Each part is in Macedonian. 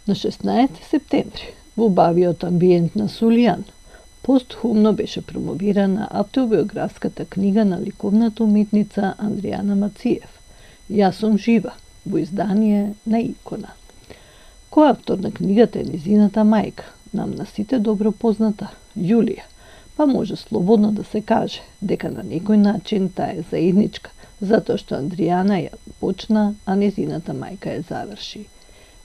На 16 септември, во убавиот амбиент на Сулијан, постхумно беше промовирана автобиографската книга на ликовната уметница Андријана Мациев, Јас сум жива, во издание на Икона. Кој автор на книгата е низината мајка, нам на сите добро позната, Јулија, па може слободно да се каже дека на некој начин таа е заедничка, затоа што Андријана ја почна, а низината мајка ја заврши.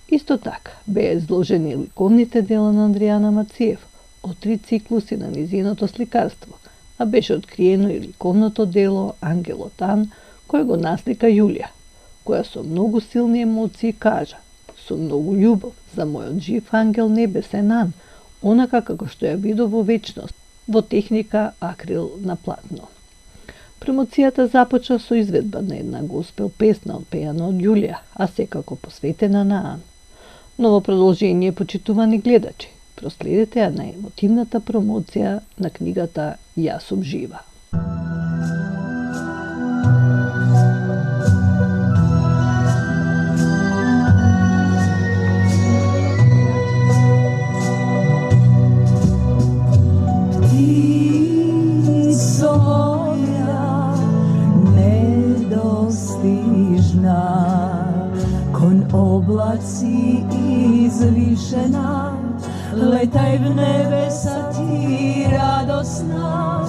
Исто така, беа изложени ликовните дела на Андријана Мациев од 3 циклуси на низиното сликарство, а беше откриено и ликовното дело Ангелот Ан, кој го наслика Јулија, која со многу силни емоции кажа: со многу љубов за мојот жив ангел небесен Ан, онака како што ја видов во вечност, во техника акрил на платно. Промоцијата започна со изведба на една госпел песна одпејана од Јулија, а секако посветена на Ан. Но во продолжение, почитувани гледачи, проследете ја на емотивната промоција на книгата Јас сум жива. Облаци извишена, летај в небеса ти радосна,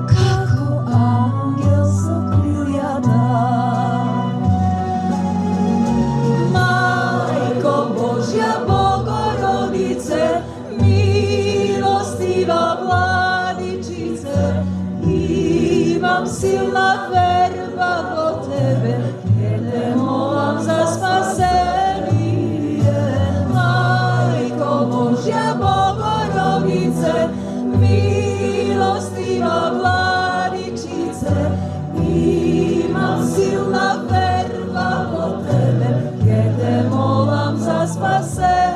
како ангел со крилјата. Мајко Божја Богородице, милостива владичице, имам силна верба во тебе, ке те молам за спасение. Божја Богородице, милостива владичице, имам силна верба во тебе, ке те молам за спасение.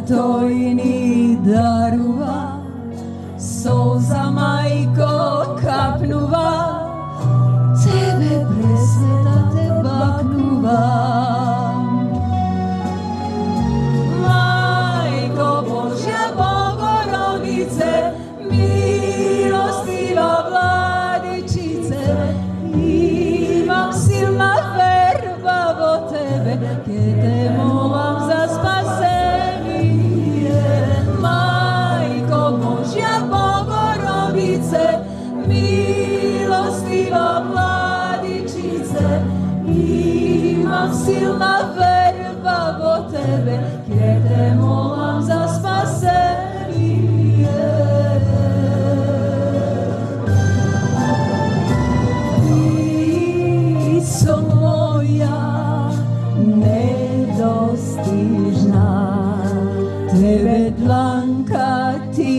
Тој ни дарува, солза мајко капнува, тебе пресвета те бакнува. Мајко Божја Богородице, милостива владичице, имам силна верба во тебе, ке те молам за спасение. Милостива владичице, имам силна верба во тебе, ке те молам за спасение. Ти со моја недостижна, тебе дланка ти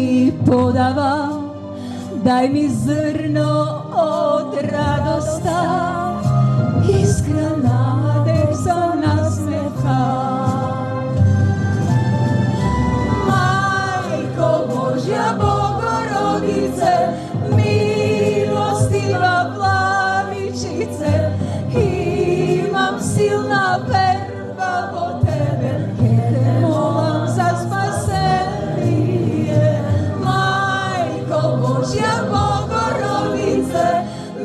подава, дај ми зрно од радоста, искра надеж за насмеха. Мајко Божја Богородице, милостива владичице, имам силна верба во тебе, ке те молам за спасение. Мајко Божја Богородице,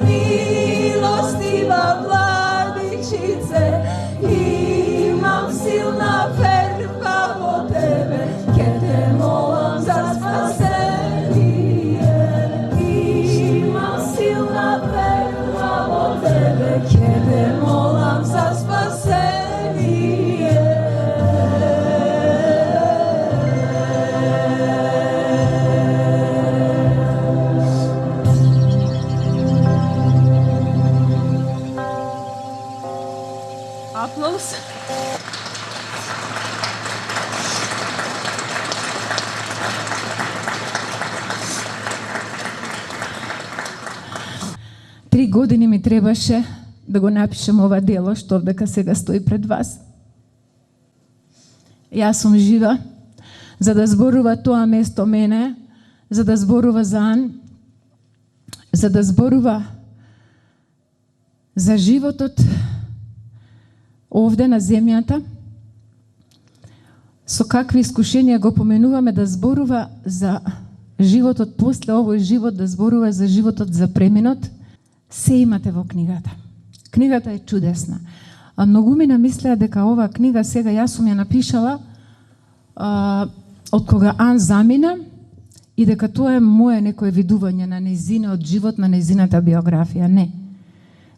милостива владичице, години ми требаше да го напишем ова дело, што овдека сега стои пред вас. Јас сум жива, за да зборува тоа место мене, за да зборува за Ан, за да зборува за животот овде на земјата, со какви искушенија го поменуваме, да зборува за животот после овој живот, да зборува за животот за преминот. Се имате во книгата. Книгата е чудесна. А многумина мислеа дека оваа книга сега јас сум ја напишала од кога Ан замина и дека тоа е моје некое видување на нејзиниот живот, на нејзината биографија. Не.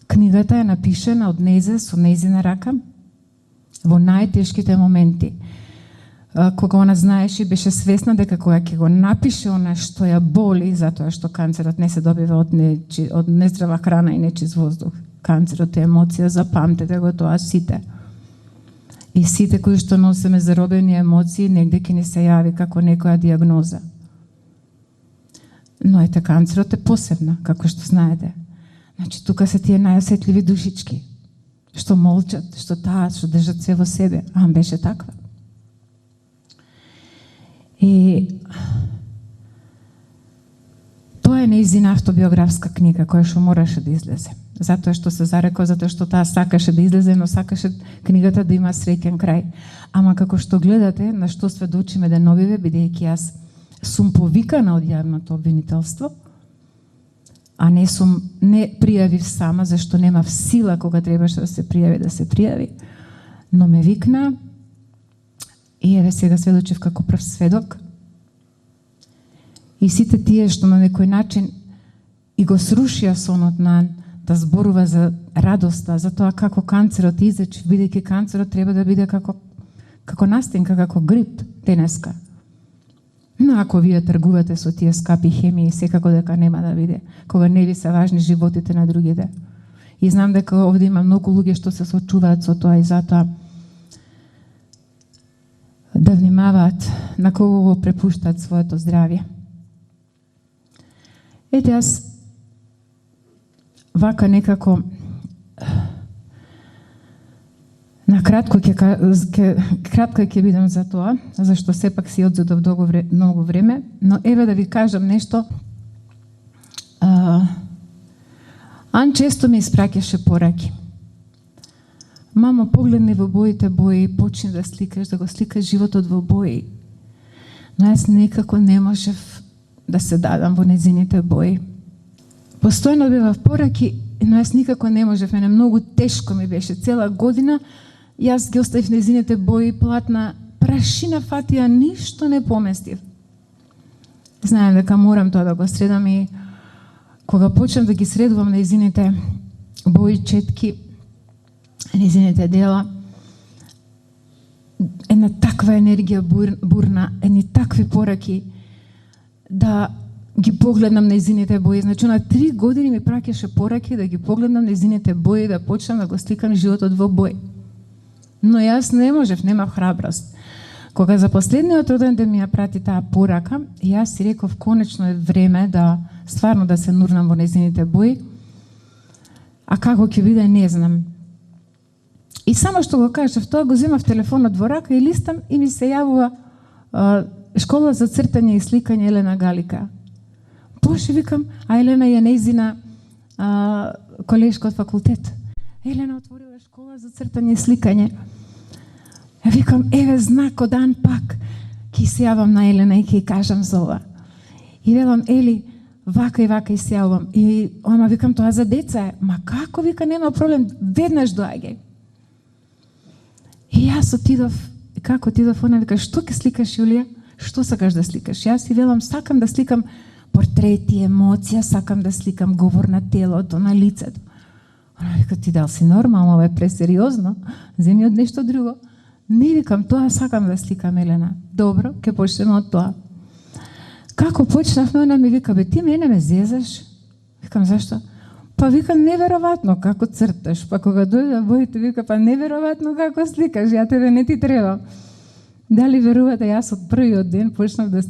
Книгата е напишена од нејзе, со нејзина рака, во најтешките моменти. Кога она знаеше и беше свесна дека кога ќе го напише она што ја боли, затоа што канцерот не се добива од нездрава храна и нечист воздух. Канцерот е емоција, запамтете го тоа сите. И сите кои што носиме заробени емоции, негде ќе ни се јави како некоја диагноза. Но ете, канцерот е посебна, како што знаете. Значи, тука се тие најосетливи душички, што молчат, што таат, што држат се во себе. Ан беше таква. И тоа е нејзина автобиографска книга која што мораше да излезе. Затоа што се зарекол, затоа што таа сакаше да излезе, но сакаше книгата да има среќен крај. Ама како што гледате, на што сведочиме деновиве, бидејќи јас сум повикана од јавното обвинителство, а не пријавив сама, зашто немав сила кога требаше да се пријави, но ме викна и еве сега сведочив како прв сведок. И сите тие што на некој начин и го срушија сонот на Ан, да зборува за радоста, за тоа како канцерот изечи, бидејќи канцерот треба да биде како настинка, како грип денеска. Но ако вие тргувате со тие скапи хемии, секако дека нема да биде, кога не ви се важни животите на другите. И знам дека овде има многу луѓе што се соочуваат со тоа и затоа да внимаваат на кого го препуштаат своето здравје. Ете, јас вака некако на кратко ќе бидам за тоа, зашто сепак си одзедов многу време, но еве да ви кажам нешто. Ан често ми испраќаше пораки. Мамо, погледни во боите бои, почни да сликаш, да го сликаш животот во бои. Но јас некако не можев да се дадам во незините бои. Постојано бевав пораки, но јас никако не можев, мене многу тешко ми беше цела година. Јас ги оставив незините бои, платна, прашина фатија, ништо не поместив. Знаем дека морам тоа да го средам и кога почнам да ги средувам незините бои, четки, незините дела, една таква енергија бурна, едни такви пораки, да ги погледнам незините бои. Значи, на 3 години ми праќаше пораки да ги погледнам незините бои, да почнам да го сликам животот во бои. Но јас не можев, немав храброст. Кога за последниот роден ден ми ја прати таа порака, јас си реков, конечно е време да стварно да се нурнам во незините бои, а како ќе биде, не знам. И само што го кажав, тоа го земав телефонот во рака и листам и ми се јавува школа за цртање и сликање Елена Галика. Боже, викам, а Елена е нејзина колешка од факултет. Елена отворила школа за цртање и сликање. Викам, еве знак од Ан пак. Ки се јавам на Елена и ки кажам за ова. И велам, Ели, вака и вака и се јавам. И ама викам, тоа за деца е. Ма како, вика, нема проблем, веднаш доаѓај. И јас отидов, како отидов, она вика, што ќе сликаш, Јулија? Што сакаш да сликаш? Јас и велам, сакам да сликам портрети, емоција, сакам да сликам говор на телото, на лицето. Она вика, ти дал си нормално, ова е пресериозно, земи од нешто друго. Не, викам, тоа сакам да сликам, Елена. Добро, ќе почнеме од тоа. Како почнавме, она ми вика, бе, ти мене ме зезаш? Викам, зашто? Па вика, неверојатно како црташ, па кога дојде боите, вика, па неверојатно како сликаш, ја тебе не ти треба. Дали верувате, јас од првиот ден почнав да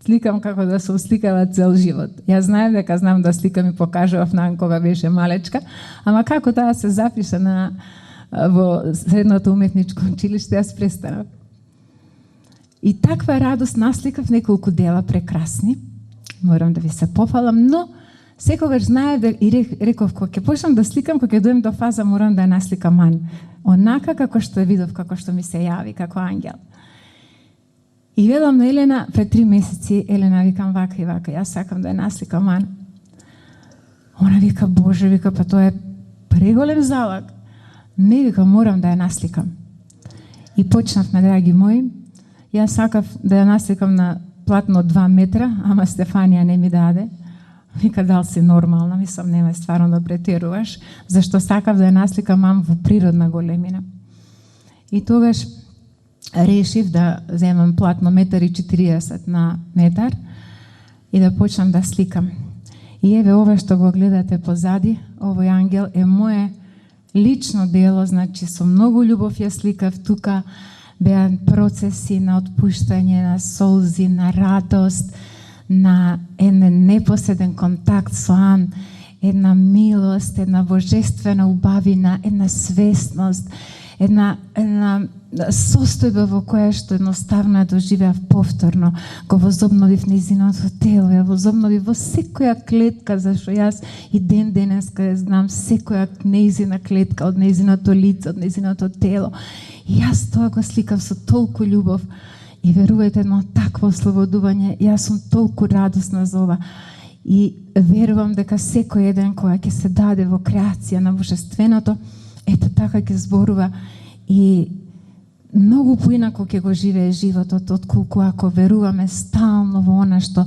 сликам како да се усликала цел живот. Јас знаев дека знам да сликам и покажував на кога беше малечка, ама како таа се запиша во средното уметничко училиште, јас престанав. И таква радост насликав неколку дела прекрасни. Морам да ви се пофалам, но секогаш знаев и реков кога ќе почнам да сликам, кога ќе дојдем до фаза морам да ја насликам Ан. Онака како што ја видов, како што ми се јави, како ангел. И велам на Елена пред 3 месеци, Елена, викам вака и вака, јас сакам да ја насликам Ан. Она вика, Боже, вика, па тоа е преголем залог. Не, вика, морам да ја насликам. И почнавме, драги мои, јас сакав да ја насликам на платно 2 метра, ама Стефанија не ми даде. Вика, дал си нормална, мислам, нема стварно да претеруваш, зашто сакав да ја насликам Ан во природна големина. И тогаш решив да земам платно 1,40 м на метар и да почнам да сликам. И еве ова што го гледате позади, овој ангел е мое лично дело, значи со многу љубов ја сликав тука, беа процеси на отпуштање, на солзи, на радост, на еден непоседен контакт со Ан, една милост, една божествена убавина, една свесност, една состојба во која што едноставно ја доживеав повторно, го возобновив нејзиното тело, ја возобновив во секоја клетка, зашто јас и ден денеска знам секоја нејзина клетка од нејзиното лице, од нејзиното тело. И јас тоа го сликав со толку љубов и верувајте, едно такво ослободување, јас сум толку радосна за ова. И верувам дека секој еден која ќе се даде во креација на божественото, ето така ќе зборува и многу поинако ќе го живее животот, отколку ако веруваме стално во она што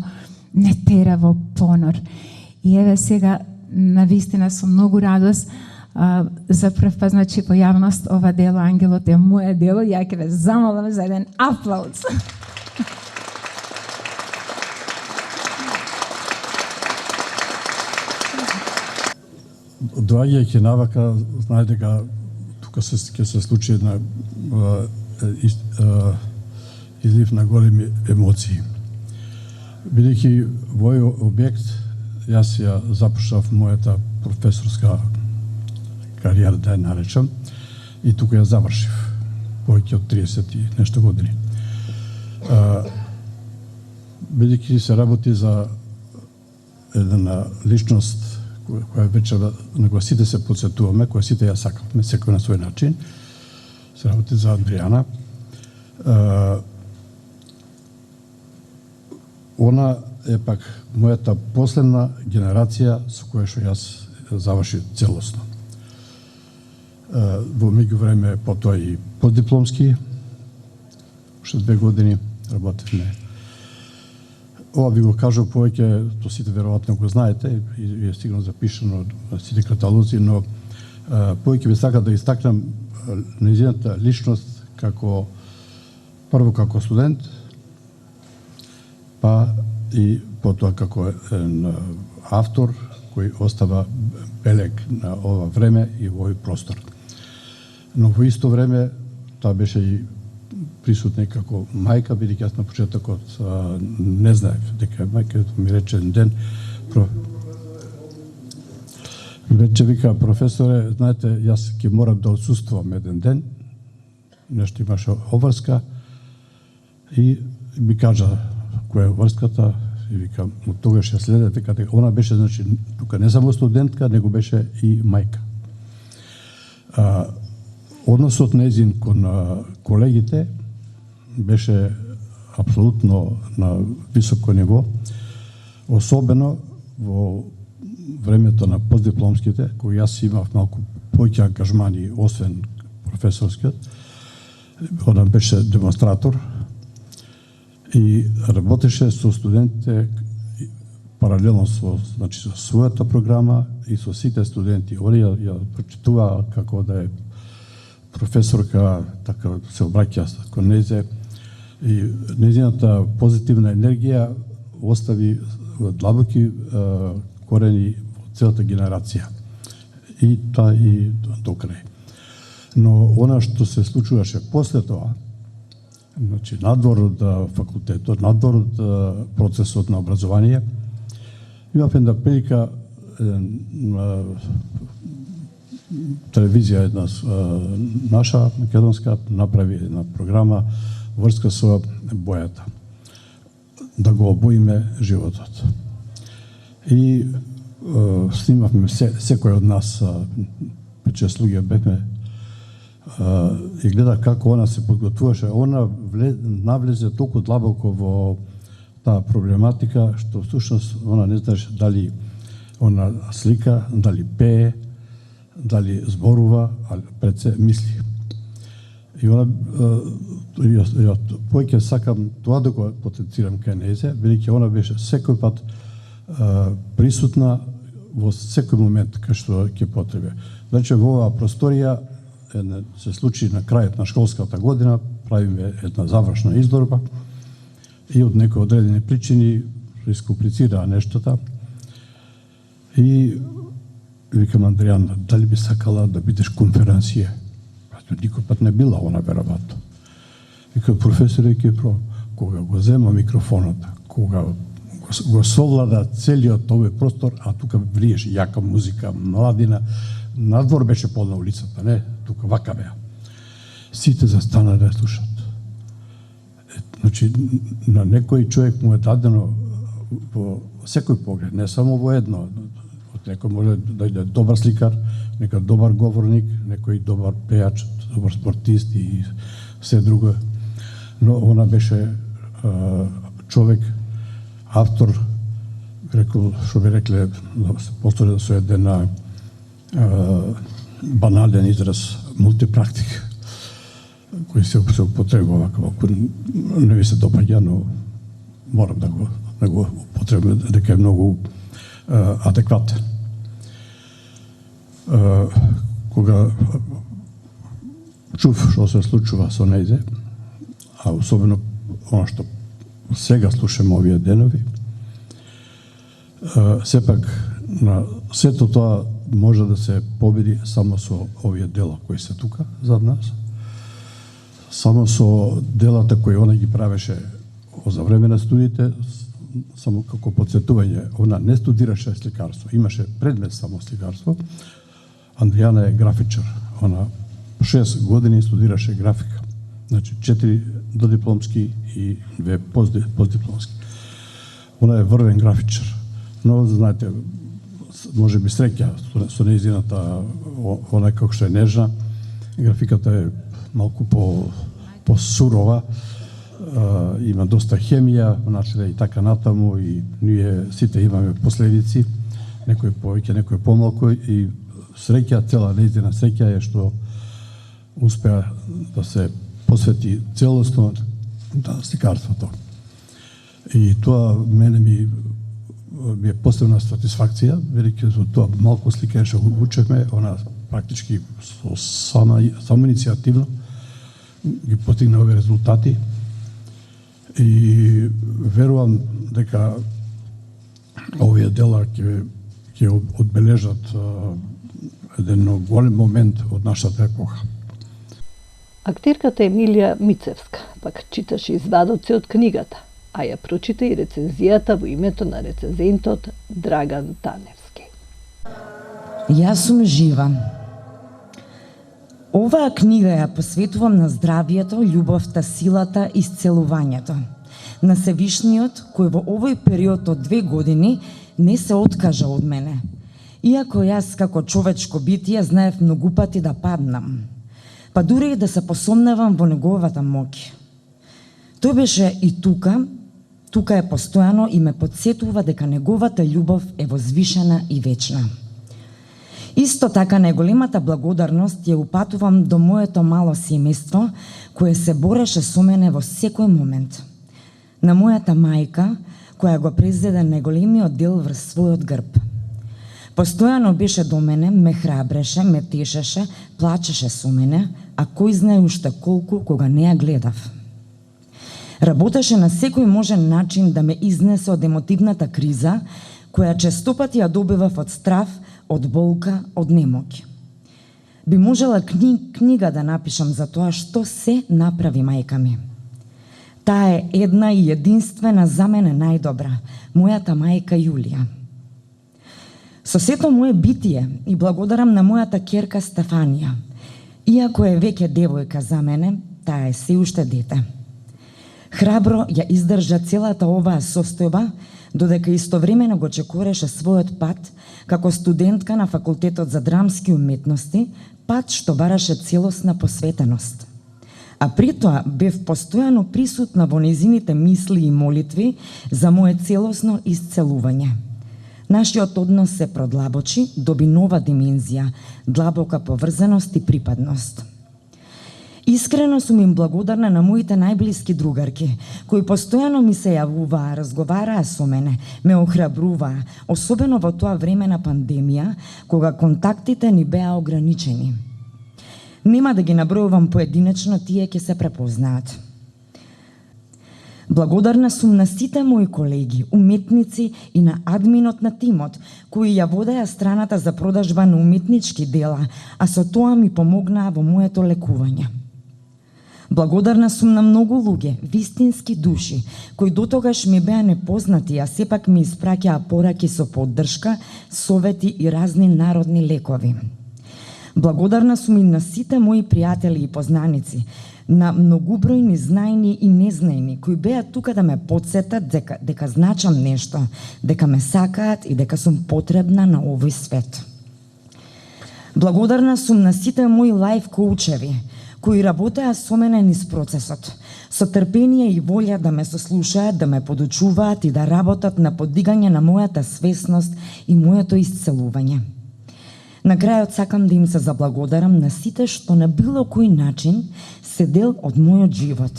не тера во понор. И еве сега, навистина со многу радост, за прв пат, значи, во јавност, ова дело, ангелот е моје дело, ја ќе ве замолам за еден аплауз. Доаѓајќи навака, знае дека тука ќе се случи една излив на големи емоции. Бидејќи во овој објект, јас ја започнав мојата професорска кариера, да ја наречам, и тука ја завршив, повеќе од 30 и нешто години. Бидејќи се работи за една личност која вече на која сите се подсетуваме, која сите ја сакавме, секој на свој начин, се работи за Андријана. Она е пак мојата последна генерација со која што јас завршив целосно. Во меѓувреме потоа и постдипломски, уште 2 години работевме. Ова ви го кажу повеќе, то сите веројатно го знаете и е стигнало запишано на сите каталози, но повеќе би сакал да истакнам нејзината личност како прво како студент, па и потоа како автор кој остава белег на ова време и во овој простор. Но во исто време таа беше и присутна како мајка, бидејќи јас на почетокот не знаев дека мајка ми рече еден ден, вече вика, професоре, знаете, јас ќе морам да отсуствувам еден ден, нешто имаше обврска, и ми кажа која е обврската, и викам, од тогаш ја следе, дека она беше, значи, тука не само студентка, него беше и мајка. Односот нејзин кон колегите беше апсолутно на високо ниво, особено во времето на постдипломските, кој јас имав малку повеќе ангажмани, освен професорскиот. Она беше демонстратор и работеше со студентите паралелно со, значи, со својата програма и со сите студенти. Они ја прочитуваа како да е професорка, така се обраќа кон незе, и нејзината позитивна енергија остави длабоки корени во целата генерација. И тоа и до крај. Но она што се случуваше после тоа, Значи, надвор од факултетот, надвор од процесот на образование, имав една прилика телевизија една наша, македонска, направи една програма врска со бојата. Да го обоиме животот. И снимавме секој од нас, 5-6 луѓе бевме, и гледа како она се подготвуваше. Она навлезе толку длабоко во таа проблематика, што всушност она не знаеше дали она слика, дали пее, дали зборува, а пред се мисли. И она, поеќе сакам тоа да го потенцирам кај незе, бидејќи она беше секој пат присутна во секој момент кај што ќе потребе. Значи, во оваа просторија се случи на крајот на школската година, правиме една завршна изложба и од некои одредени причини искомплицираа нештата. И викам Андријана, дали би сакала да бидеш конференција? Никој пат не била она веројатно. Викам, професоре Кипро, кога го зема микрофонот, кога го совлада целиот овој простор, а тука вриеше јака музика, младина, надвор беше полна улицата, не, тука вака беа. Сите застана да слушат. Значи, на некој човек му е дадено во секој поглед, не само во едно. Од некој може да иде добар сликар, некој добар говорник, некој добар пејач, добар спортист и се друго. Но она беше човек, автор, рекол, што би рекле, се повторя со еден банален израз, мултипрактик, кој се употребува како не ви се допаѓа, но морам да го употребувам, дека е многу адекватен. Кога чув што се случува со нејзе, а особено она што сега слушаме овие денови, сепак на сето тоа може да се победи само со овие дела кои се тука зад нас, само со делата кои она ги правеше за време на студиите, само како подсетување, она не студираше сликарство, имаше предмет само сликарство. Андријана е графичар, она 6 години студираше графика, значи 4 додипломски и 2 постдипломски. Она е врвен графичар, но знаете, може би среќа со нејзината, она како што е нежна, графиката е малку по сурова, има доста хемија, значи и така натаму, и ние сите имаме последици, некој повеќе, некој помалку, и среќа, цела нејзина среќа е што успеа да се посвети целосно на сликарството. И тоа мене ми е посебна сатисфакција, велики за тоа малку слика што го учевме, она практички само иницијативно ги постигна овие резултати. И верувам дека овие дела ќе одбележат еден голем момент од нашата епоха. Актерката Емилија Мицевска пак читаше извадоци од книгата, а ја прочита и рецензијата во името на рецензентот Драган Таневски. Јас сум жива. Оваа книга ја посветувам на здравието, љубовта, силата и исцелувањето. На Севишниот, кој во овој период од 2 години не се откажа од мене. Иако јас како човечко битие знаев многу пати да паднам, па дури и да се посомневам во неговата моќ. Тој беше и тука е постојано и ме подсетува дека неговата љубов е возвишена и вечна. Исто така најголемата благодарност ја упатувам до моето мало семејство, кое се бореше со мене во секој момент. На мојата мајка, која го презеде најголемиот дел врз својот грб. Постојано беше до мене, ме храбреше, ме тешеше, плачеше со мене, а кој знае уште колку кога не ја гледав. Работеше на секој можен начин да ме изнесе од емотивната криза, која честопати ја добивав од страв, од болка, од немоќ. Би можела книга да напишам за тоа што се направи мајка ми. Таа е една и единствена за мене најдобра, мојата мајка Јулија. Со сето моje битие и благодарам на мојата ќерка Стефанија. Иако е веќе девојка за мене, таа е се уште дете. Храбро ја издржа целата оваа состојба, додека истовремено го чекореше својот пат како студентка на Факултетот за драмски уметности, пат што бараше целосна посветеност. А при тоа бев постојано присутна во незините мисли и молитви за мое целосно исцелување. Нашиот однос се продлабочи, доби нова димензија, длабока поврзаност и припадност. Искрено сум им благодарна на моите најблиски другарки, кои постојано ми се јавуваа, разговараа со мене, ме охрабруваа, особено во тоа време на пандемија, кога контактите ни беа ограничени. Нема да ги набројувам поединечно, тие ќе се препознаат. Благодарна сум на сите мои колеги, уметници и на админот на тимот, кои ја водеа страната за продажба на уметнички дела, а со тоа ми помогнаа во моето лекување. Благодарна сум на многу луѓе, вистински души, кои дотогаш ми беа непознати, а сепак ми испраќаа пораки со поддршка, совети и разни народни лекови. Благодарна сум и на сите мои пријатели и познаници, на многубројни знајни и незнајни, кои беа тука да ме потсетат дека значам нешто, дека ме сакаат и дека сум потребна на овој свет. Благодарна сум на сите мои лајф коучеви, кои работеа со мене низ процесот, со трпение и волја да ме сослушаат, да ме подучуваат и да работат на подигање на мојата свесност и моето исцелување. На крајот сакам да им се заблагодарам на сите што на било кој начин се дел од мојот живот.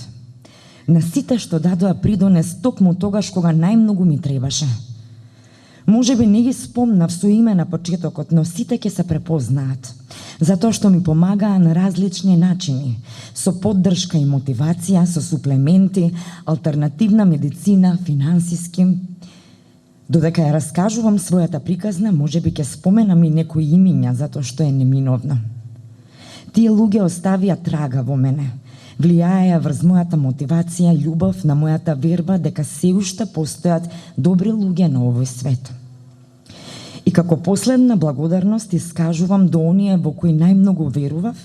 На сите што дадоа придонес токму тогаш кога најмногу ми требаше. Можеби не ги спомнав со име на почетокот, но сите ќе се препознаат, затоа што ми помагаа на различни начини, со поддршка и мотивација, со суплементи, алтернативна медицина, финансиски. Додека ја раскажувам својата приказна, можеби ќе споменам и некои имиња, затоа што е неминовно. Тие луѓе оставија трага во мене, влијаеа врз мојата мотивација, љубов, на мојата верба дека се уште постојат добри луѓе на овој свет. И како последна благодарност искажувам до оние во кои најмногу верував,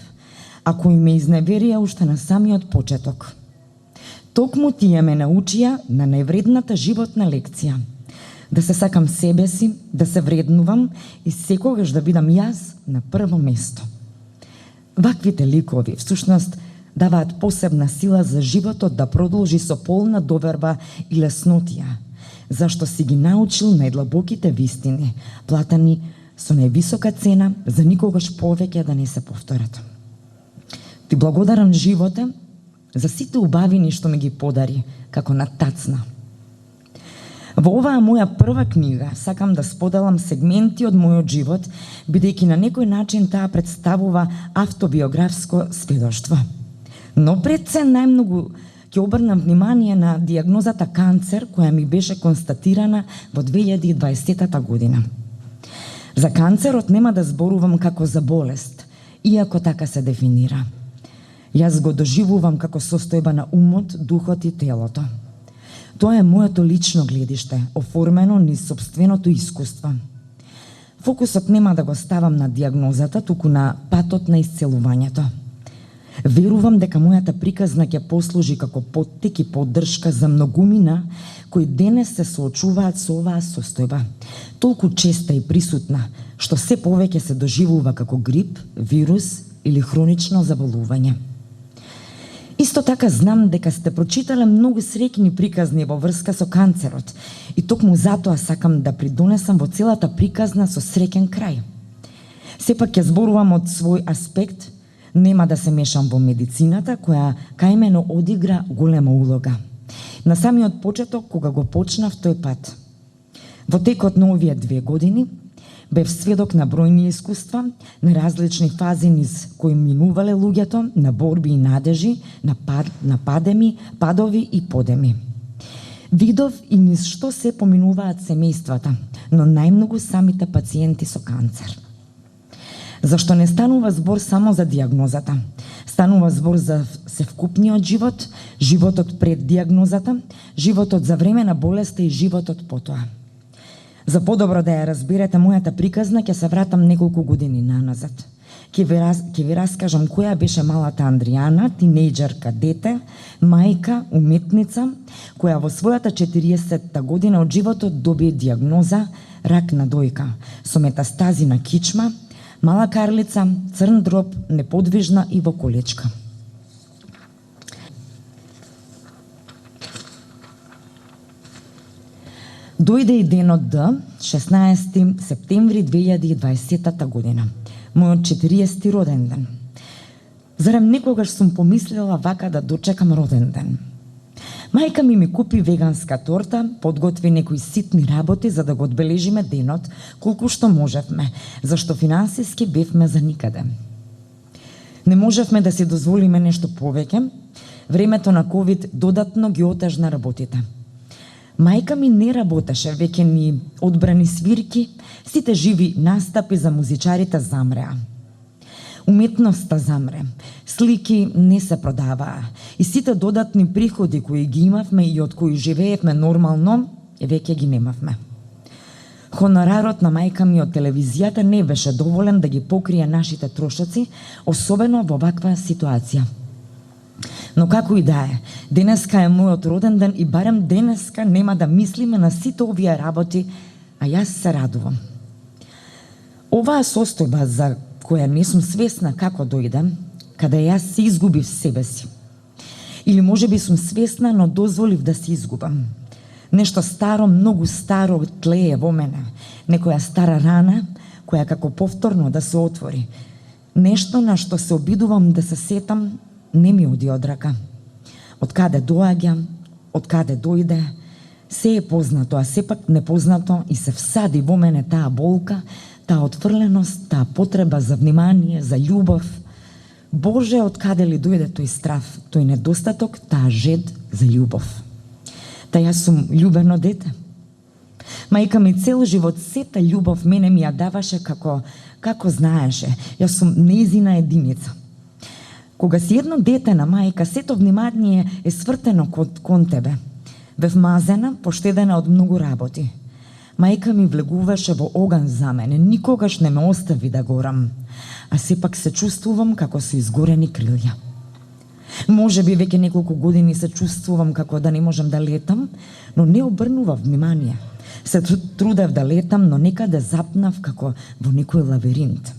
а кои ме изневерија уште на самиот почеток. Токму тие ме научија на највредната животна лекција, да се сакам себе си, да се вреднувам и секогаш да бидам јас на прво место. Ваквите ликови, всушност, даваат посебна сила за животот да продолжи со полна доверба и леснотија, зашто си ги научил најдлабоките вистини, платани со највисока цена за никогаш повеќе да не се повторат. Ти благодарам животе за сите убавини што ми ги подари, како на тацна. Во оваа моја прва книга сакам да споделам сегменти од мојот живот, бидејќи на некој начин таа представува автобиографско сведоштво. Но пред се најмногу ќе обрнам внимание на дијагнозата канцер која ми беше констатирана во 2020 година. За канцерот нема да зборувам како за болест, иако така се дефинира. Јас го доживувам како состојба на умот, духот и телото. Тоа е моето лично гледиште, оформено низ сопственото искуство. Фокусот нема да го ставам на дијагнозата, туку на патот на исцелувањето. Верувам дека мојата приказна ќе послужи како поттик и поддршка за многумина кои денес се соочуваат со оваа состојба, толку честа и присутна, што се повеќе се доживува како грип, вирус или хронично заболување. Исто така знам дека сте прочитале многу среќни приказни во врска со канцерот и токму затоа сакам да придонесам во целата приказна со среќен крај. Сепак ќе зборувам од свој аспект, нема да се мешам во медицината, која кај мене одигра голема улога. На самиот почеток, кога го почнав тој пат. Во текот на овие 2 години, бев сведок на бројни искуства, на различни фази низ кои минувале луѓето, на борби и надежи, на падови и подеми. Видов и низ што се поминуваат семејствата, но најмногу самите пациенти со канцер. Зашто не станува збор само за диагнозата. Станува збор за севкупниот живот, животот пред диагнозата, животот за време на болеста и животот потоа. За подобро да ја разберете мојата приказна, ќе се вратам неколку години наназад. Ќе ви раскажам која беше малата Андријана, тинејџерка дете, мајка, уметница, која во својата 40-та година од животот добие диагноза рак на дојка, со метастази на кичма, мала карлица, црн дроб, неподвижна и во колечка. Дојде и денот Д, 16 септември 2020 година, мојот 40-ти роден ден. Зарем некогаш сум помислила вака да дочекам роден ден? Мајка ми купи веганска торта, подготви некои ситни работи за да го одбележиме денот, колку што можевме, зашто финансиски бевме за никаде. Не можевме да си дозволиме нешто повеќе, времето на ковид додатно ги отежна работите. Мајка ми не работеше, веќе ни одбрани свирки, сите живи настапи за музичарите замреа. Уметноста замре, слики не се продаваа и сите додатни приходи кои ги имавме и од кои живеевме нормално, веќе ги немавме. Хонорарот на мајка ми од телевизијата не беше доволен да ги покрие нашите трошоци, особено во ваква ситуација. Но како и да е, денеска е мојот роден ден и барем денеска нема да мислиме на сите овие работи, а јас се радувам. Оваа состојба за која не сум свесна како дојде, каде јас се изгубив себе си. Или можеби сум свесна, но дозволив да се изгубам. Нешто старо, многу старо тлее во мене. Некоја стара рана, која како повторно да се отвори. Нешто на што се обидувам да се сетам, не ми оди од рака. Од каде доаѓа, од каде дојде, се е познато, а сепак непознато и се всади во мене таа болка, таа отфрленост, таа потреба за внимание, за љубов. Боже, од каде ли дојде тој страв, тој недостаток, таа жед за љубов. Та јас сум љубено дете. Мајка ми цел живот сета љубов мене ми ја даваше како знаеше. Јас сум нејзина единица. Кога си едно дете на мајка, сето внимание е свртено кон тебе. Бев мазена, поштедена од многу работи. Мајка ми влегуваше во оган за мене, никогаш не ме остави да горам, а сепак се чувствувам како со изгорени крилја. Може би веќе неколку години се чувствувам како да не можам да летам, но не обрнував внимание. Се трудев да летам, но некаде запнав како во некој лабиринт.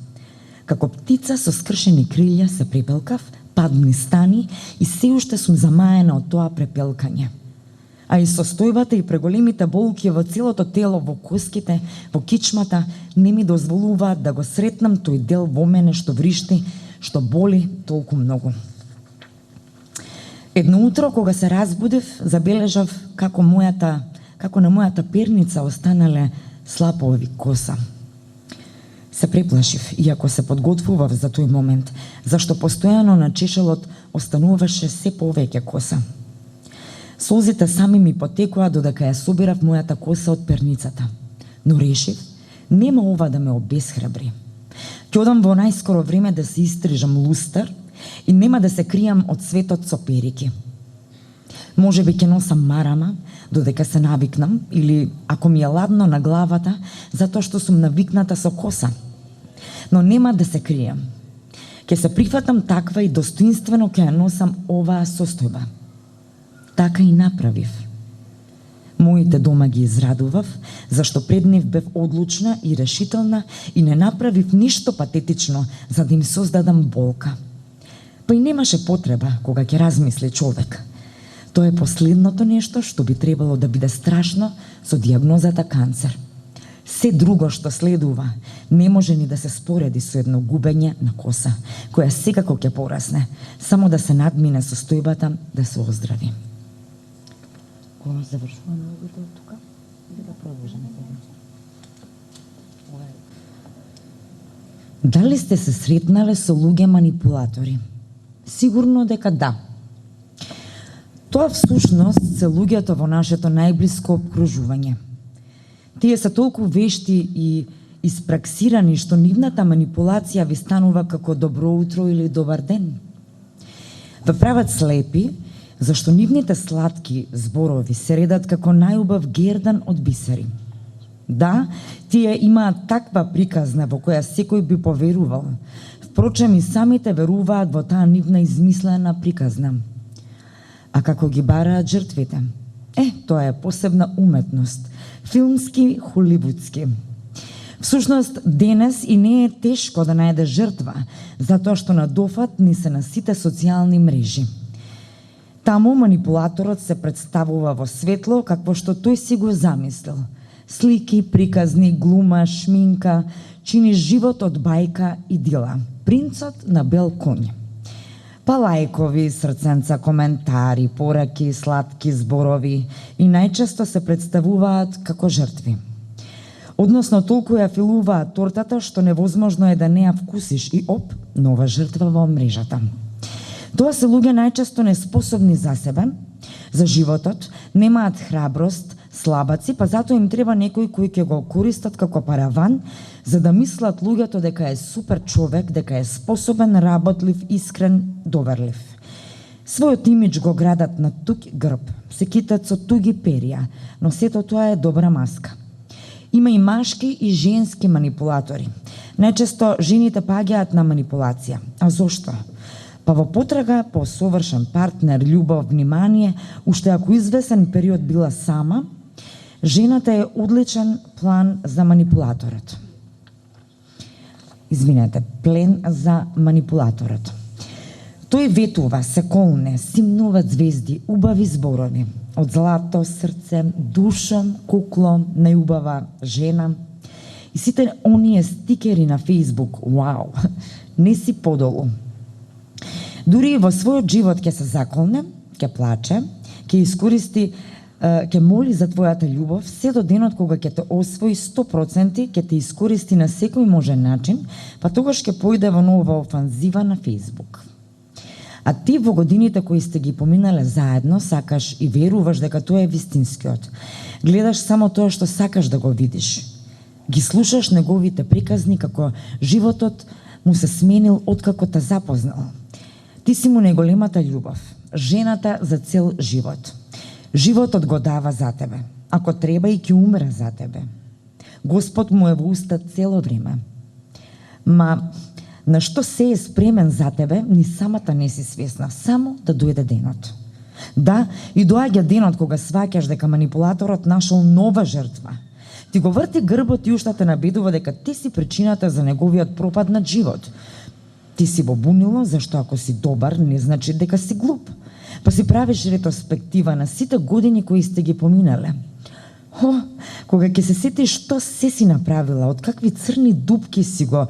Како птица со скршени крилја се препелкав, падни стани и се уште сум замаена од тоа препелкање. А и состојбата и преголемите болки во целото тело, во коските, во кичмата, не ми дозволуваат да го сретнам тој дел во мене што вришти, што боли толку многу. Едно утро, кога се разбудив, забележав како на мојата перница останале слапови коса. Се преплашив, иако се подготвував за тој момент, зашто постојано на чешелот остануваше се повеќе коса. Солзите сами ми потекоа додека ја собирав мојата коса од перницата. Но решив, нема ова да ме обесхрабри. Ќе одам во најскоро време да се истрижам лустар и нема да се кријам од светот со перики. Може би ќе носам марама, додека се навикнам, или ако ми е ладно на главата, затоа што сум навикната со коса. Но нема да се кријам. Ќе се прифатам таква и достоинствено ќе ја носам оваа состојба. Така и направив. Моите дома ги израдував, зашто пред нив бев одлучна и решителна и не направив ништо патетично за да им создадам болка. Па и немаше потреба кога ќе размисли човек. Тоа е последното нешто што би требало да биде страшно со диагнозата канцер. Се друго што следува не може ни да се спореди со едно губење на коса, која секако ќе порасне, само да се надмине состојбата да се оздрави. Кога завршуваме многото од тука, или да продолжиме сега? Дали сте се сретнале со луѓе манипулатори? Сигурно дека да. Тоа всушност се луѓето во нашето најблиско обкружување. Тие се толку вешти и испраксирани што нивната манипулација ви станува како добро утро или добар ден. Ве прават слепи, зашто нивните сладки зборови се редат како најубав гердан од бисери. Да, тие имаат таква приказна во која секој би поверувал. Впрочем, и самите веруваат во таа нивна измислена приказна. А како ги бараат жртвите? Тоа е посебна уметност. Филмски, холивудски. Всушност, денес и не е тешко да најде жртва, затоа што на дофат ни се на сите социјални мрежи. Таму манипулаторот се представува во светло какво што тој си го замислил. Слики, приказни, глума, шминка, чини живот од бајка и дила. Принцот на бел коњ. Па лајкови, срценца, коментари, пораки, сладки зборови и најчесто се представуваат како жртви. Односно, толку ја филуваат тортата што невозможно е да не ја вкусиш и нова жртва во мрежата. Тоа се луѓе најчесто неспособни за себе, за животот, немаат храброст, слабаци, па затоа им треба некој кој ќе го користат како параван, за да мислат луѓето дека е супер човек, дека е способен, работлив, искрен, доверлив. Својот имидж го градат на туѓ грб, се китат со туги перија, но сето тоа е добра маска. Има и машки и женски манипулатори. Најчесто жените паѓаат на манипулација. А зошто? Па во потрага по совршен партнер, љубов, внимание, уште ако извесен период била сама, жената е одличен план за манипулаторот. Плен за манипулаторот. Тој ветува, се колне, симнуваат звезди, убави зборови. Од злато, срце, душом, кукло, најубава жена. И сите оние стикери на Фейсбук, вау, не си подолу. Дури во својот живот ќе се заколне, ќе плаче, ќе искористи, ќе моли за твојата љубов, се до денот кога ќе те освои 100%, ќе те искористи на секој можен начин, па тогаш ќе појде во нова офанзива на Фейсбук. А ти во годините кои сте ги поминале заедно, сакаш и веруваш дека тоа е вистинскиот. Гледаш само тоа што сакаш да го видиш. Ги слушаш неговите приказни како животот му се сменил откако те запознал. Ти си му најголемата љубов, жената за цел живот. Животот го дава за тебе. Ако треба и ќе умре за тебе. Господ му е во уста цело време. Ма на што се е спремен за тебе, ни самата не си свесна, само да дојде денот. Да, и доаѓа денот кога сваќаш дека манипулаторот нашол нова жртва. Ти го врти грбот и уште те набедува дека ти си причината за неговиот пропаднат живот. Ти си во бунило, зашто ако си добар, не значи дека си глуп. Па си правиш ретроспектива на сите години кои сте ги поминале. Кога ќе се сетиш што се си направила, од какви црни дупки си го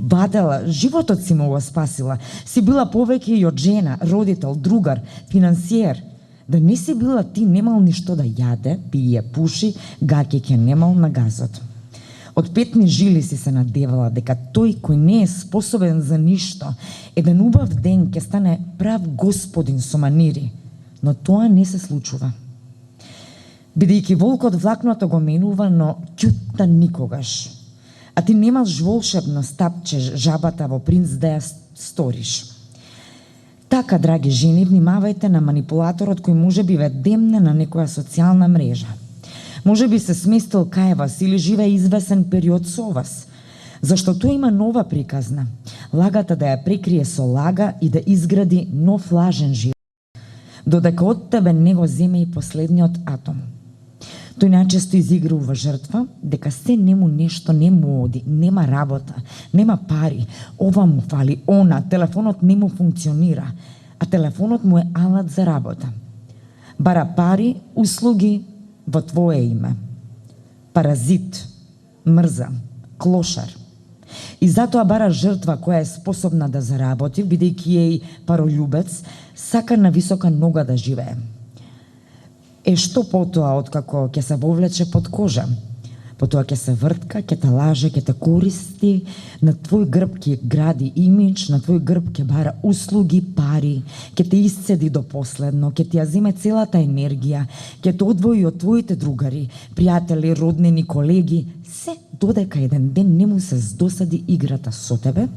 вадела, животот си му го спасила, си била повеќе и од жена, родител, другар, финансиер. Да не си била ти, немал ништо да јаде, пие, пуши, гаќе ќе немал на газот. Од петни жили си се надевала дека тој кој не е способен за ништо, еден убав ден ќе стане прав господин со манири, но тоа не се случува. Бидејќи волкот влакното го менува, но ќутта никогаш. А ти немаш волшебно стапче жабата во принц да ја сториш. Така, драги жени, внимавајте на манипулаторот кој може би ве демне на некоја социјална мрежа. Може би се сместил кај вас или живее извесен период со вас. Зашто тој има нова приказна. Лагата да ја прекрие со лага и да изгради нов лажен живот. Додека од тебе не го земе и последниот атом. Тој најчесто изигрува жртва, дека се нему нешто не му оди, нема работа, нема пари, ова му фали, она, телефонот не му функционира, а телефонот му е алат за работа. Бара пари, услуги во твое име. Паразит, мрза, клошар. И затоа бара жртва која е способна да заработи, бидејќи е и паролюбец, сака на висока нога да живее. Што потоа откако ќе се вовлече под кожа? Потоа ќе се вртка, ќе те лаже, ќе те користи, на твој грб ќе гради имидж, на твој грб ќе бара услуги, пари, ќе те исцеди до последно, ќе ти ја земе целата енергија, ќе те одвои од твоите другари, пријатели, роднини, колеги, се додека еден ден не му се здосади играта со тебе,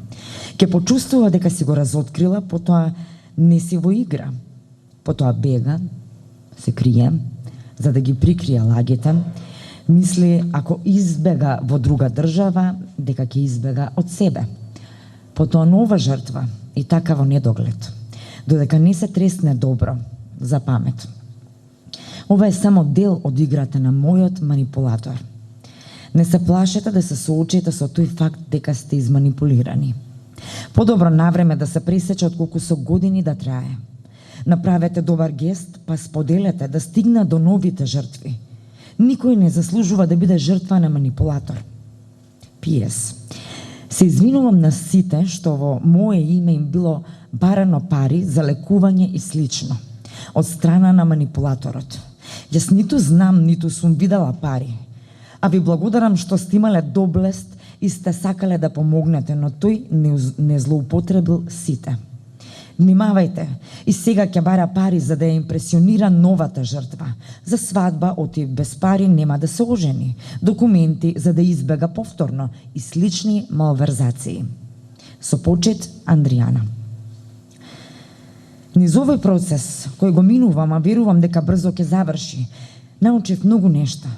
ќе почувствува дека си го разоткрила, потоа не си во игра. Потоа бега, се крие, за да ги прикрие лагите, мисли ако избега во друга држава, дека ќе избега од себе. Потоа нова жртва и така во недоглед, додека не се тресне добро за памет. Ова е само дел од играта на мојот манипулатор. Не се плашете да се соочите со тој факт дека сте изманипулирани. Подобро навреме да се пресече отколку со години да трае. Направете добар гест, па споделете да стигна до новите жртви. Никој не заслужува да биде жртва на манипулатор. П.С. Се извинувам на сите што во мое име им било барано пари за лекување и слично од страна на манипулаторот. Јас ниту знам, ниту сум видела пари. А ви благодарам што сте имале доблест и сте сакале да помогнете, но тој не злоупотребил сите. Внимавајте, и сега ќе бара пари за да ја импресионира новата жртва. За свадба оти без пари нема да се ожени. Документи за да избега повторно и слични малверзации. Со почет, Андријана. Низ овој процес, кој го минувам, а верувам дека брзо ќе заврши, научив многу нешта.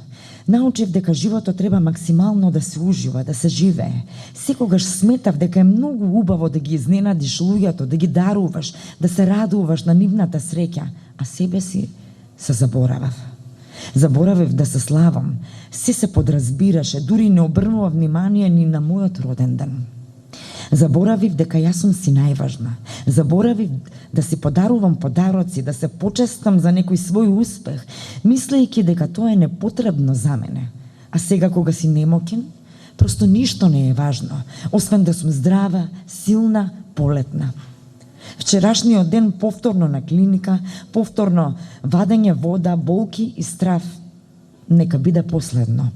Научив дека животот треба максимално да се ужива, да се живее. Секогаш сметав дека е многу убаво да ги изненадиш луѓето, да ги даруваш, да се радуваш на нивната среќа, а себе си се заборавав. Заборавив да се славам. Се подразбираше, дури не обрнува внимание ни на мојот роден ден. Заборавив дека јас сум си најважна. Заборавив да си подарувам подароци, да се почестам за некој свој успех, мислејќи дека тоа е непотребно за мене. А сега кога си немоќен, просто ништо не е важно, освен да сум здрава, силна, полетна. Вчерашниот ден повторно на клиника, повторно вадење вода, болки и страв. Нека биде последно.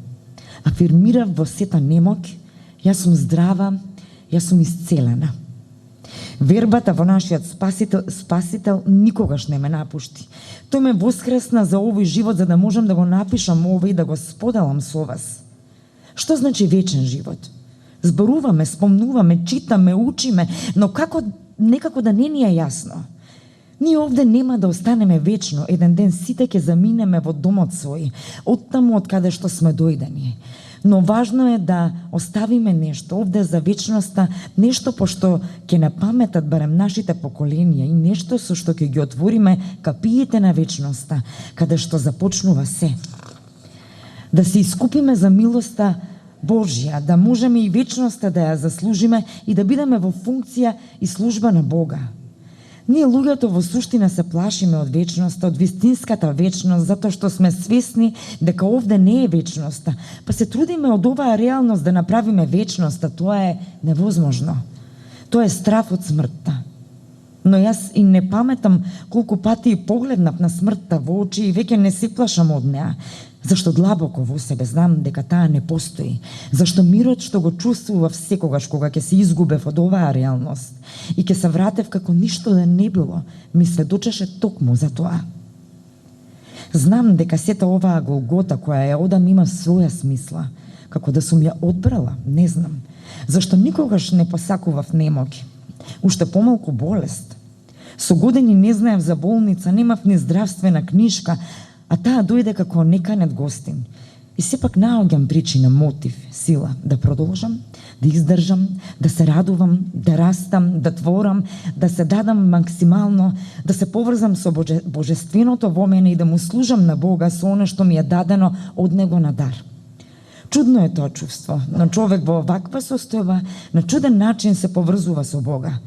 Афирмирав во сета немоќ, јас сум здрава, јас сум исцелена. Вербата во нашиот спасител никогаш не ме напушти. Тој ме воскресна за овој живот за да можам да го напишам ова и да го споделам со вас. Што значи вечен живот? Зборуваме, спомнуваме, читаме, учиме, но некако да не ни е јасно. Ние овде нема да останеме вечно, еден ден сите ќе заминеме во домот свој, оттаму од каде што сме дојдени. Но важно е да оставиме нешто овде за вечноста, нешто пошто ќе не паметат барем нашите поколенија и нешто со што ќе ги отвориме капиите на вечноста, каде што започнува се. Да се искупиме за милоста Божја, да можеме и вечноста да ја заслужиме и да бидеме во функција и служба на Бога. Ние луѓето во суштина се плашиме од вечноста, од вистинската вечност, затоа што сме свесни дека овде не е вечноста, па се трудиме од оваа реалност да направиме вечноста, тоа е невозможно. Тоа е страф од смртта. Но јас и не паметам колку пати погледнав на смртта во очи и веќе не се плашам од неа, зашто длабоко во себе знам дека таа не постои, зашто мирот што го чувствував секогаш кога ќе се изгубев од оваа реалност и ќе се вратев како ништо да не било, ми сведочеше токму за тоа. Знам дека сета оваа голгота која ја одам има своја смисла, како да сум ја одбрала, не знам, зашто никогаш не посакував немоќ, уште помалку болест. Со години не знаев за болница, немав ни здравствена книжка, а таа дојде како неканет гостин. И сепак наоѓам причина, мотив, сила да продолжам, да издржам, да се радувам, да растам, да творам, да се дадам максимално, да се поврзам со божественото во мене и да му служам на Бога со оно што ми е дадено од Него на дар. Чудно е тоа чувство, но човек во ваква состојба на чуден начин се поврзува со Бога.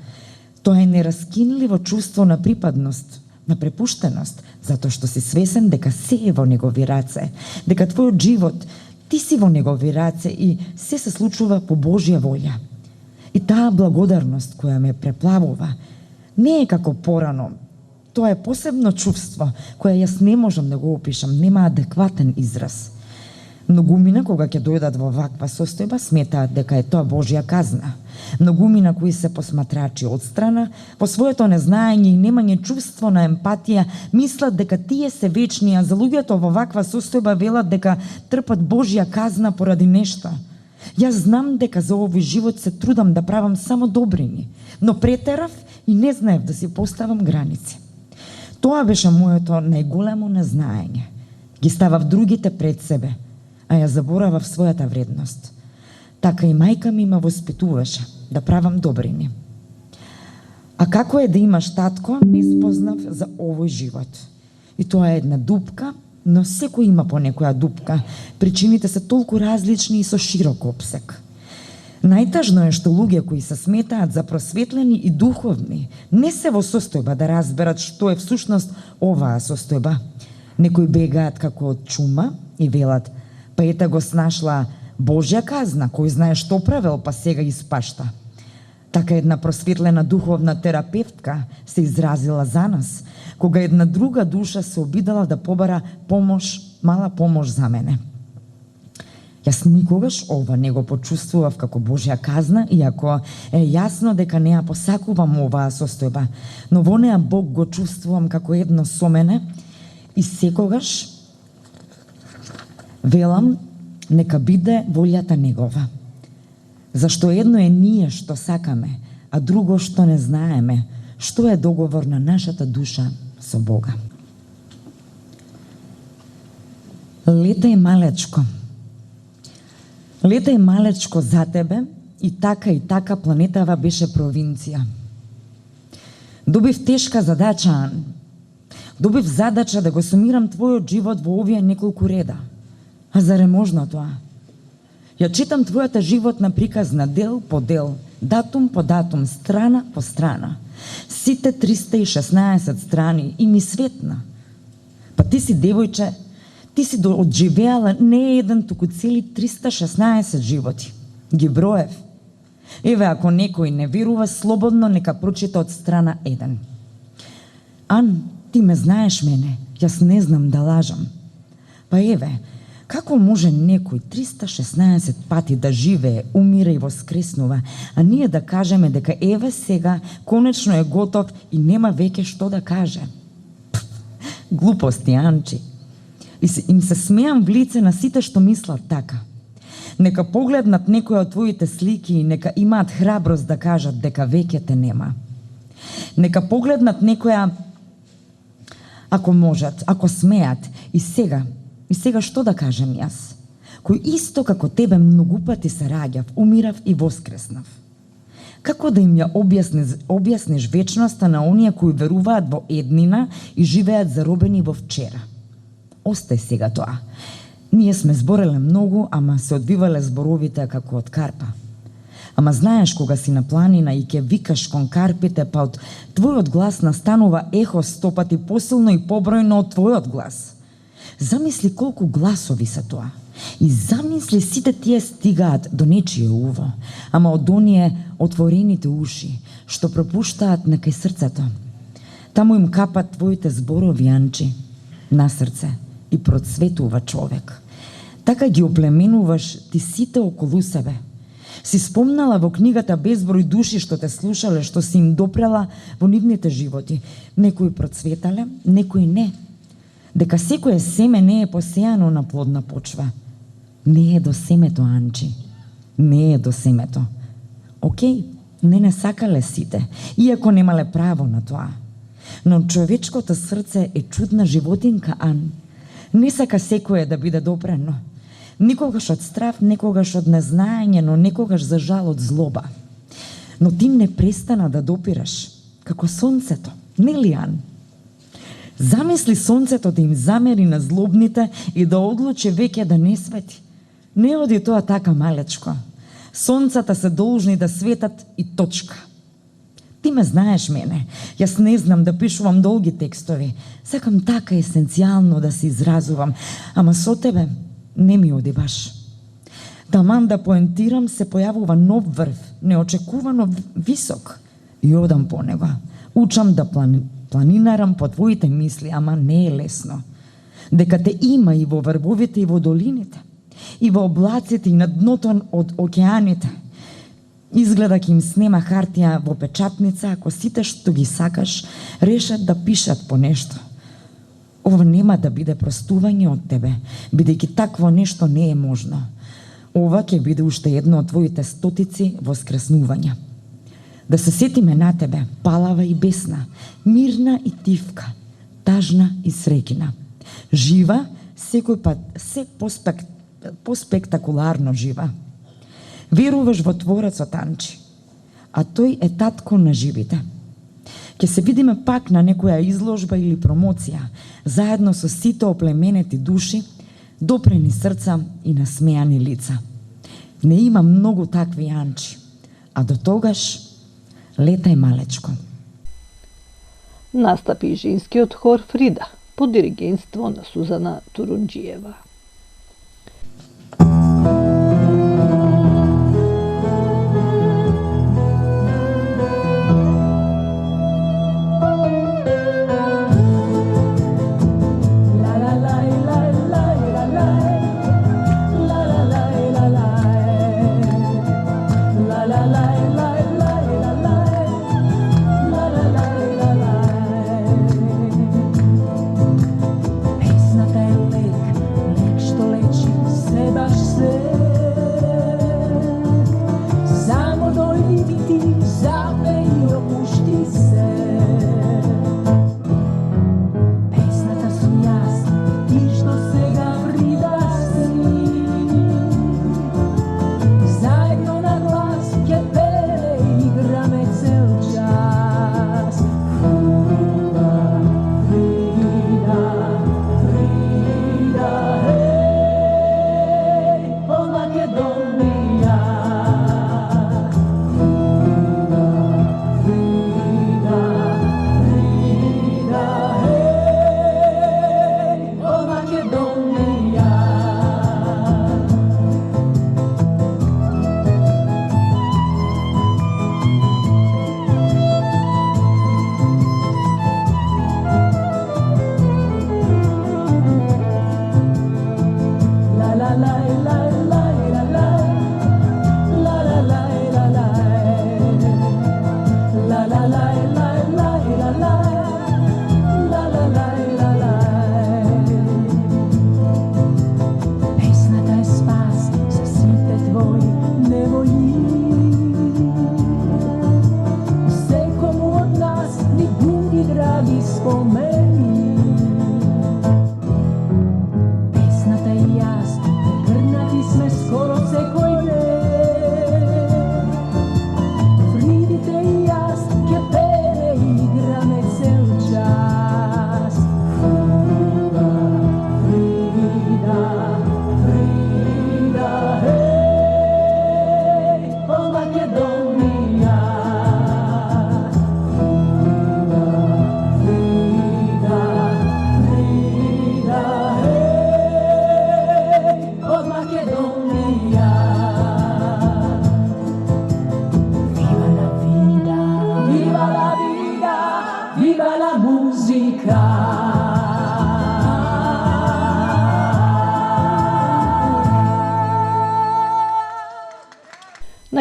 Тоа е нераскинливо чувство на припадност, на препуштеност, затоа што си свесен дека се е во негови раце, дека твојот живот, ти си во негови раце и се случува по Божја волја. И таа благодарност која ме преплавува не е како порано. Тоа е посебно чувство кое јас не можам да го опишам, нема адекватен израз. Многумина кога ќе дојдат во ваква состојба сметаат дека е тоа Божја казна. Многумина кои се посматрачи од страна, по своето незнаење и немање чувство на емпатија, мислат дека тие се вечни, а за луѓето во ваква состојба велат дека трпат Божја казна поради нешто. Јас знам дека за овој живот се трудам да правам само добрини, но претерав и не знаев да си поставам граници. Тоа беше моето најголемо незнаење. Ги ставав другите пред себе, а ја заборавав својата вредност. Така и мајка ми ме воспитуваше да правам добрини. А како е да имаш татко, не спознав за овој живот. И тоа е една дупка, но секој има по некоја дупка. Причините се толку различни и со широк опсек. Најтажно е што луѓе кои се сметаат за просветлени и духовни не се во состојба да разберат што е всушност оваа состојба. Некои бегаат како од чума и велат: па ете го снашла Божја казна, кој знае што правел, па сега испашта. Така една просветлена духовна терапевтка се изразила за нас, кога една друга душа се обидала да побара помош, мала помош за мене. Јас никогаш ова не го почувствував како Божја казна, иако е јасно дека не ја посакувам оваа состојба, но во неа Бог го чувствувам како едно со мене и секогаш велам нека биде волјата Негова. Зашто едно е ние што сакаме, а друго што не знаеме, што е договор на нашата душа со Бога. Летај малечко. Летај малечко за тебе и така планетава беше провинција. Добив тешка задача, Ан. Добив задача да го сумирам твојот живот во овие неколку реда. А заре можно тоа? Ја читам твојата животна приказна дел по дел, датум по датум, страна по страна. Сите 316 страни и ми светна. Па ти си девојче, ти си одживеала не еден, туку цели 316 животи. Ги броев. Еве, ако некој не верува, слободно нека прочита од страна 1. Ан, ти ме знаеш мене, јас не знам да лажам. Па еве, како може некој 316 пати да живее, умира и воскреснува, а ние да кажеме дека еве сега конечно е готов и нема веќе што да каже? Глупости, Анчи. И им се смеам в лице на сите што мислат така. Нека погледнат некоја од твоите слики и нека имаат храброст да кажат дека веќе те нема. Нека погледнат некоја, ако можат, ако смеат, и сега што да кажем јас, кој исто како тебе многу пати се раѓав, умирав и воскреснав. Како да им ја објасниш вечноста на оние кои веруваат во еднина и живеат заробени во вчера? Остај сега тоа. Ние сме збореле многу, ама се одвивале зборовите како од карпа. Ама знаеш кога си на планина и ќе викаш кон карпите, па од твојот глас настанува ехо 100 пати посилно и побројно од твојот глас. Замисли колку гласови се тоа. И замисли сите тие стигаат до нечие уво, ама од оние отворените уши, што пропуштаат на кај срцето. Таму им капат твоите зборови, Анчи, на срце и процветува човек. Така ги оплеменуваш ти сите околу себе. Си спомнала во книгата безброј души што те слушале, што си им допрела во нивните животи. Некои процветале, некои не. Дека секое семе не е посејано на плодна почва. Не е до семето, Анчи. Не е до семето. Океј, не сакале сите, иако немале право на тоа. Но човечкото срце е чудна животинка, Ан. Не сака секое да биде допрено. Никогаш од страв, некогаш од незнаење, но некогаш за жал од злоба. Но ти не престана да допираш, како сонцето, нели, Ан? Замисли сонцето да им замери на злобните и да одлучи веќе да не свети. Не оди тоа така малечко. Сонцата се должни да светат и точка. Ти ме знаеш мене. Јас не знам да пишувам долги текстови. Сакам така есенцијално да се изразувам, ама со тебе не ми оди баш. Таман да поентирам се појавува нов врв, неочекувано висок. И одам по него. Учам да планинарам по твоите мисли, ама не е лесно. Дека те има и во врвовите и во долините. и во облаците и на дното од океаните. Изгледа ќе им снема хартија во печатница ако сите што ги сакаш решат да пишат по нешто. Ова нема да биде простување од тебе, бидејќи такво нешто не е можно. Ова ќе биде уште едно од твоите стотици воскреснувања. Да се сетиме на тебе, палава и бесна, мирна и тивка, тажна и среќна. Жива, секој пат се поспектакуларно жива. Веруваш во Творецот, Анчи, а тој е татко на живите. Ќе се видиме пак на некоја изложба или промоција, заедно со сите оплеменети души, допрени срца и насмејани лица. Не има многу такви, Анчи, а до тогаш летај малечко. Настапи женскиот хор Фрида под диригентство на Сузана Турунџиева.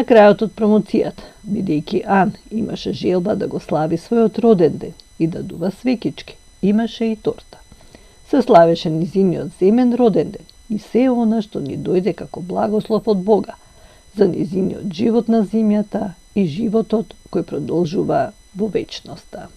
На крајот од промоцијата, бидејќи Ан имаше желба да го слави својот роден ден и да дува свекички, имаше и торта. Се славеше низиниот земен роден ден и се она што ни дојде како благослов од Бога за низиниот живот на земјата и животот кој продолжува во вечноста.